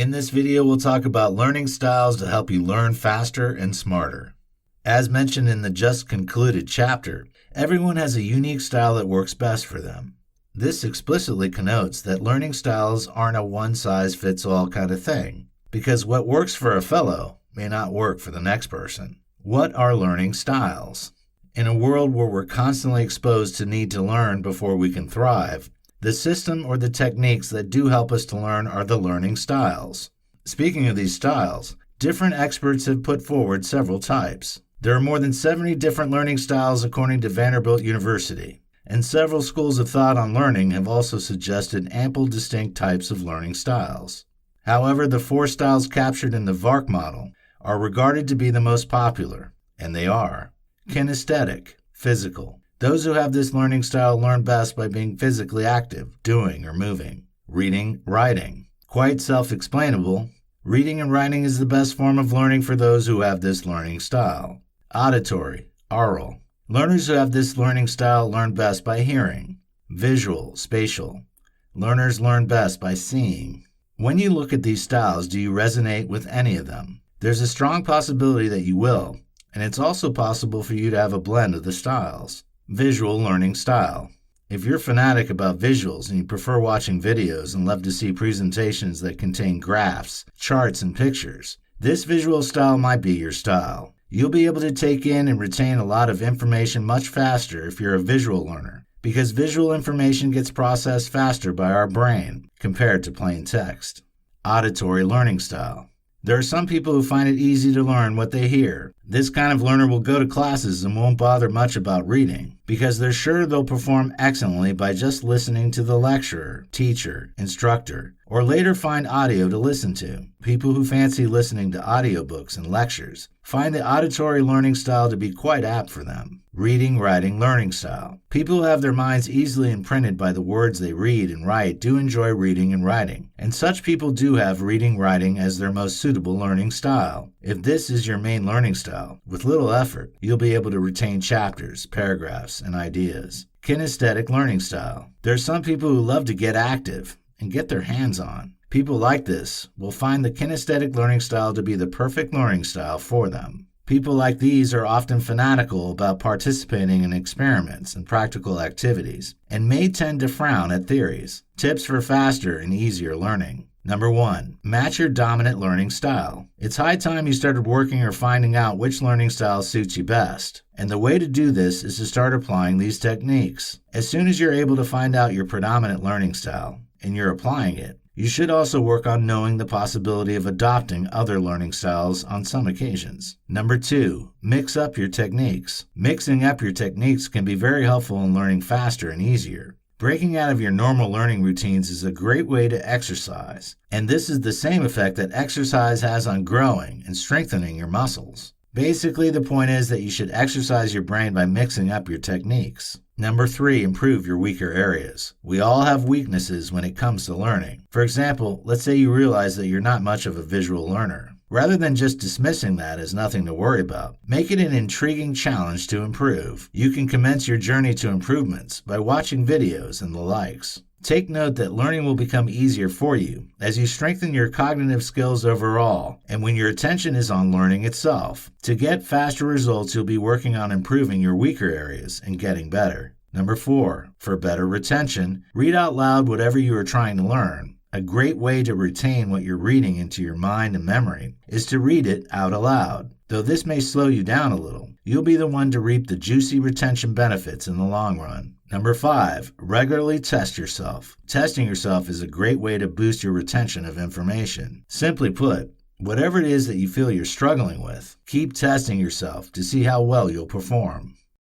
In this video, we'll talk about learning styles to help you learn faster and smarter. As mentioned in the just concluded chapter, everyone has a unique style that works best for them. This explicitly connotes that learning styles aren't a one-size-fits-all kind of thing, because what works for a fellow may not work for the next person. What are learning styles? In a world where we're constantly exposed to need to learn before we can thrive, the system or the techniques that do help us to learn are the learning styles. Speaking of these styles, different experts have put forward several types. There are more than 70 different learning styles according to Vanderbilt University, and several schools of thought on learning have also suggested ample distinct types of learning styles. However, the 4 styles captured in the VARK model are regarded to be the most popular, and they are kinesthetic, physical. Those who have this learning style learn best by being physically active, doing or moving. Reading, writing. Quite self-explainable. Reading and writing is the best form of learning for those who have this learning style. Auditory, oral. Learners who have this learning style learn best by hearing. Visual, spatial. Learners learn best by seeing. When you look at these styles, do you resonate with any of them? There's a strong possibility that you will, and it's also possible for you to have a blend of the styles. Visual learning style. If you're fanatic about visuals and you prefer watching videos and love to see presentations that contain graphs, charts, and pictures, this visual style might be your style. You'll be able to take in and retain a lot of information much faster if you're a visual learner, because visual information gets processed faster by our brain compared to plain text. Auditory learning style. There are some people who find it easy to learn what they hear. This kind of learner will go to classes and won't bother much about reading, because they're sure they'll perform excellently by just listening to the lecturer, teacher, instructor, or later find audio to listen to. People who fancy listening to audiobooks and lectures find the auditory learning style to be quite apt for them. Reading, writing, learning style. People who have their minds easily imprinted by the words they read and write do enjoy reading and writing, and such people do have reading, writing as their most suitable learning style. If this is your main learning style, with little effort, you'll be able to retain chapters, paragraphs, and ideas. Kinesthetic learning style. There are some people who love to get active and get their hands on. People like this will find the kinesthetic learning style to be the perfect learning style for them. People like these are often fanatical about participating in experiments and practical activities, and may tend to frown at theories. Tips for faster and easier learning. Number 1. Match your dominant learning style. It's high time you started working or finding out which learning style suits you best. And the way to do this is to start applying these techniques. As soon as you're able to find out your predominant learning style, and you're applying it, you should also work on knowing the possibility of adopting other learning styles on some occasions. Number 2, mix up your techniques. Mixing up your techniques can be very helpful in learning faster and easier. Breaking out of your normal learning routines is a great way to exercise, and this is the same effect that exercise has on growing and strengthening your muscles. Basically, the point is that you should exercise your brain by mixing up your techniques. Number 3, improve your weaker areas. We all have weaknesses when it comes to learning. For example, let's say you realize that you're not much of a visual learner. Rather than just dismissing that as nothing to worry about, make it an intriguing challenge to improve. You can commence your journey to improvements by watching videos and the likes. Take note that learning will become easier for you as you strengthen your cognitive skills overall and when your attention is on learning itself. To get faster results, you'll be working on improving your weaker areas and getting better. Number 4, for better retention, read out loud whatever you are trying to learn. A great way to retain what you're reading into your mind and memory is to read it out aloud. Though this may slow you down a little, you'll be the one to reap the juicy retention benefits in the long run. Number 5, regularly test yourself. Testing yourself is a great way to boost your retention of information. Simply put, whatever it is that you feel you're struggling with, keep testing yourself to see how well you'll perform.